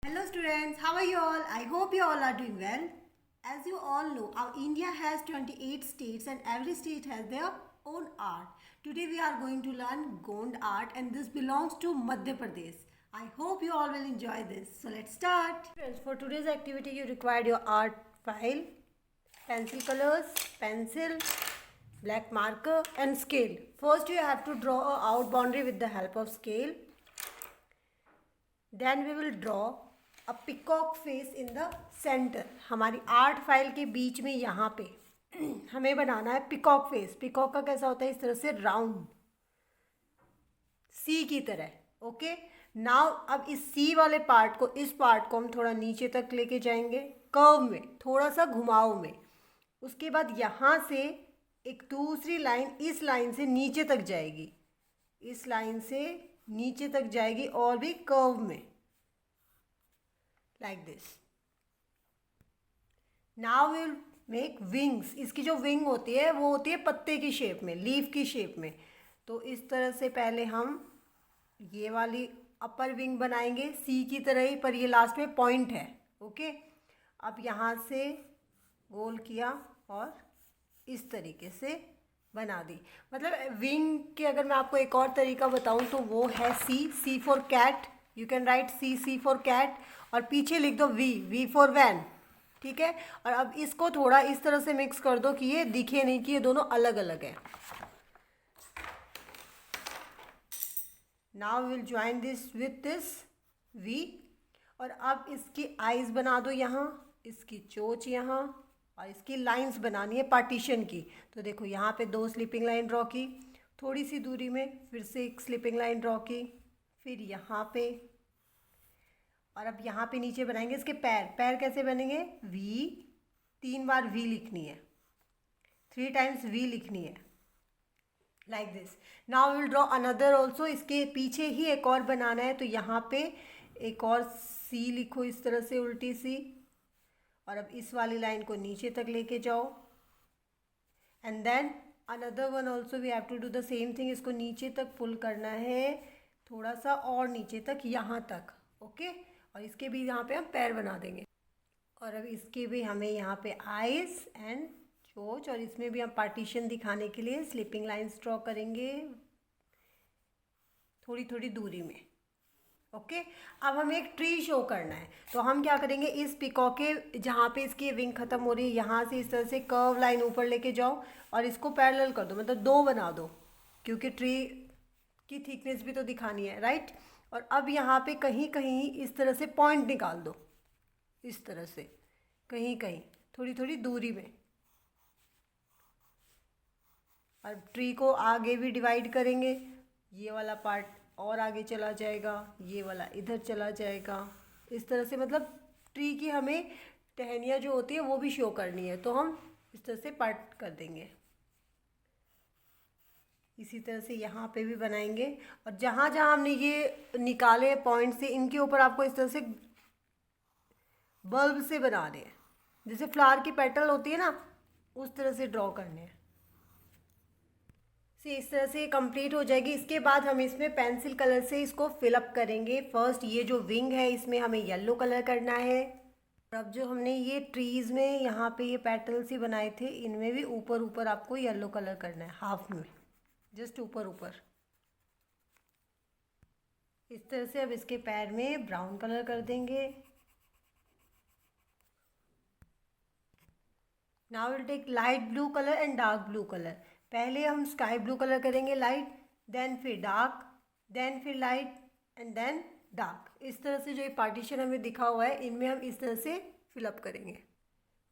Hello students, how are you all? I hope you all are doing well. As you all know, our India has 28 states and every state has their own art. Today we are going to learn Gond art and this belongs to Madhya Pradesh. I hope you all will enjoy this. So let's start. Friends, for today's activity you required your art file, pencil colors, pencil, black marker and scale. First you have to draw a out boundary with the help of scale. Then we will draw a peacock face in the centre. हमारी art file के बीच में यहाँ पे हमें बनाना है peacock face. Peacock का कैसा होता है? इस तरह से राउंड सी की तरह. ओके नाउ अब इस सी वाले पार्ट को, इस पार्ट को हम थोड़ा नीचे तक लेके जाएंगे कर्व में, थोड़ा सा घुमाव में. उसके बाद यहाँ से एक दूसरी लाइन इस लाइन से नीचे तक जाएगी, इस लाइन से नीचे तक जाएगी और भी कर्व में, like this. Now we will make wings. इसकी जो विंग होती है वो होती है पत्ते की शेप में, लीफ की शेप में. तो इस तरह से पहले हम ये वाली अपर विंग बनाएंगे सी की तरह ही, पर ये लास्ट में पॉइंट है. ओके अब यहाँ से गोल किया और इस तरीके से बना दी. मतलब विंग के अगर मैं आपको एक और तरीका बताऊँ तो वो है C for cat. You can write C for cat और पीछे लिख दो वी फॉर वैन. ठीक है. और अब इसको थोड़ा इस तरह से मिक्स कर दो कि ये दिखे नहीं कि ये दोनों अलग अलग हैं. Now will join this with this V. और अब इसकी आईज बना दो यहाँ, इसकी चोंच यहाँ, और इसकी लाइंस बनानी है पार्टीशन की. तो देखो यहाँ पे 2 स्लिपिंग लाइन ड्रॉ की, थोड़ी सी दूरी में फिर से एक स्लिपिंग लाइन ड्रॉ की, फिर यहाँ पे, और अब यहाँ पे नीचे बनाएंगे इसके पैर. पैर कैसे बनेंगे? वी, 3 बार वी लिखनी है, 3 टाइम्स वी लिखनी है, like this. Now will draw another also. इसके पीछे ही एक और बनाना है. तो यहाँ पे एक और सी लिखो इस तरह से उल्टी सी, और अब इस वाली लाइन को नीचे तक लेके जाओ. And then another one also we have to do the same thing. इसको नीचे तक पुल करना है, थोड़ा सा और नीचे तक, यहाँ तक. ओके और इसके भी यहाँ पे हम पैर बना देंगे. और अब इसके भी हमें यहाँ पे आइज एंड चोंच, और इसमें भी हम पार्टीशन दिखाने के लिए स्लिपिंग लाइंस ड्रॉ करेंगे थोड़ी थोड़ी दूरी में. ओके अब हमें एक ट्री शो करना है. तो हम क्या करेंगे, इस पिकॉक के जहाँ पे इसकी विंग ख़त्म हो रही है यहाँ से इस तरह से कर्व लाइन ऊपर लेके जाओ और इसको पैरेलल कर दो, मतलब 2 बना दो, क्योंकि ट्री की थिकनेस भी तो दिखानी है, राइट. और अब यहाँ पे कहीं कहीं इस तरह से पॉइंट निकाल दो, इस तरह से कहीं कहीं थोड़ी थोड़ी दूरी में. और ट्री को आगे भी डिवाइड करेंगे. ये वाला पार्ट और आगे चला जाएगा, ये वाला इधर चला जाएगा, इस तरह से. मतलब ट्री की हमें टहनियाँ जो होती है वो भी शो करनी है, तो हम इस तरह से पार्ट कर देंगे. इसी तरह से यहाँ पे भी बनाएंगे. और जहाँ जहाँ हमने ये निकाले पॉइंट से, इनके ऊपर आपको इस तरह से बल्ब से बनाने हैं, जैसे फ्लावर की पेटल होती है ना, उस तरह से ड्रॉ करने हैं. इस तरह से कंप्लीट हो जाएगी. इसके बाद हम इसमें पेंसिल कलर से इसको फिलअप करेंगे. फर्स्ट ये जो विंग है इसमें हमें येलो कलर करना है. और अब जो हमने ये ट्रीज़ में यहाँ पे ये पेटल्स ही बनाए थे, इनमें भी ऊपर ऊपर आपको येलो कलर करना है, हाफ में, जस्ट ऊपर ऊपर इस तरह से. अब इसके पैर में ब्राउन कलर कर देंगे. Now will take light blue colour and dark blue colour. पहले हम स्काई ब्लू कलर करेंगे लाइट, देन फिर डार्क, देन फिर लाइट एंड देन डार्क. इस तरह से जो ये पार्टीशन हमें दिखा हुआ है इनमें हम इस तरह से फिलअप करेंगे.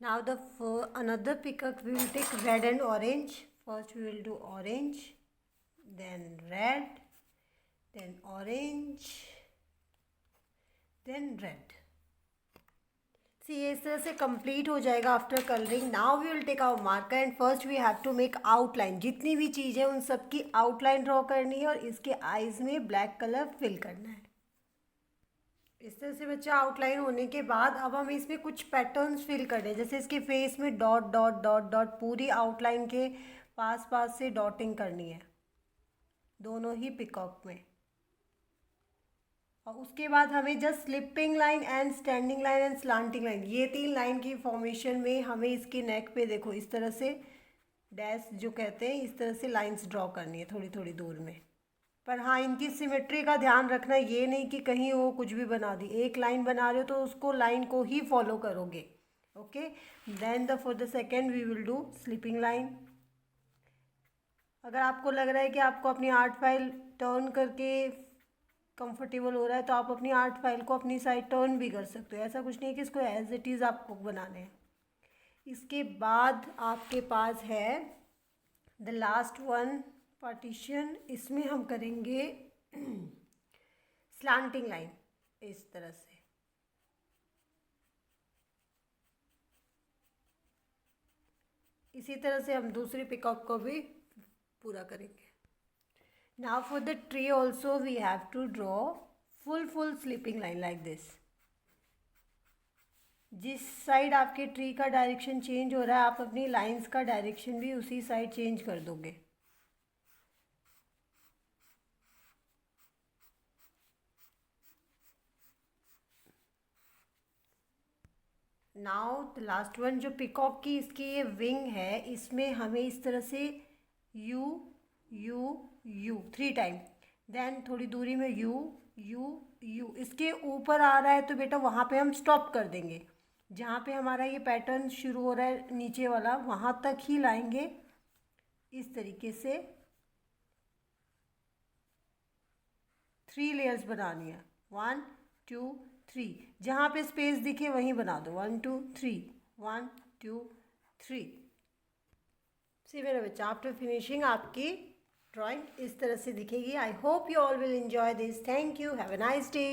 Now the another pickup we will take red and orange. First we will do orange, then red, then orange, then red. See, ये इस तरह से कंप्लीट हो जाएगा after colouring. Now we will take our marker and first we have to make outline. जितनी भी चीज़ है उन सब की आउटलाइन ड्रॉ करनी है और इसके आईज में ब्लैक कलर फिल करना है. इस तरह से बच्चा आउटलाइन होने के बाद अब हम इसमें कुछ पैटर्न्स फिल कर दें. जैसे इसके फेस में डॉट डॉट डॉट डॉट, पूरी आउटलाइन के पास पास से डॉटिंग करनी है दोनों ही पिकॉक में. और उसके बाद हमें just sleeping line and standing line and slanting line, ये 3 लाइन की फॉर्मेशन में हमें इसके नेक पे देखो इस तरह से डैश जो कहते हैं, इस तरह से लाइंस ड्रॉ करनी है थोड़ी थोड़ी दूर में। पर हाँ, इनकी सिमेट्री का ध्यान रखना, ये नहीं कि कहीं वो कुछ भी बना दी। एक लाइन बना रहे हो तो उसको लाइन को ही फॉलो करोगे। Okay, then for the second we will do sleeping line. अगर आपको लग रहा है कि आपको अपनी आर्ट फाइल टर्न करके कंफर्टेबल हो रहा है तो आप अपनी आर्ट फाइल को अपनी साइड टर्न भी कर सकते हो। ऐसा कुछ नहीं है कि इसको एज इट इज़ आपको बनाने हैं। इसके बाद आपके पास है द लास्ट वन पार्टीशन, इसमें हम करेंगे स्लांटिंग लाइन इस तरह से। इसी तरह से हम दूसरी पिकअप को भी पूरा करेंगे। Now for the tree also we have to draw full sleeping line like this. जिस साइड आपके ट्री का डायरेक्शन चेंज हो रहा है आप अपनी लाइंस का डायरेक्शन भी उसी साइड चेंज कर दोगे। नाउ द लास्ट वन जो पिकॉक की इसकी ये विंग है, इसमें हमें इस तरह से U U U 3 time, then थोड़ी दूरी में यू यू यू, इसके ऊपर आ रहा है तो बेटा वहाँ पे हम स्टॉप कर देंगे। जहाँ पे हमारा ये पैटर्न शुरू हो रहा है नीचे वाला, वहाँ तक ही लाएंगे। इस तरीके से 3 लेयर्स बनानी है, 1 2 3, जहाँ पे स्पेस दिखे वहीं बना दो, 1 2 3 1 2 3। सी मेरे बच्चा, आफ्टर फिनिशिंग आपकी ड्राइंग इस तरह से दिखेगी। I hope you all will enjoy this. Thank you, have a nice day.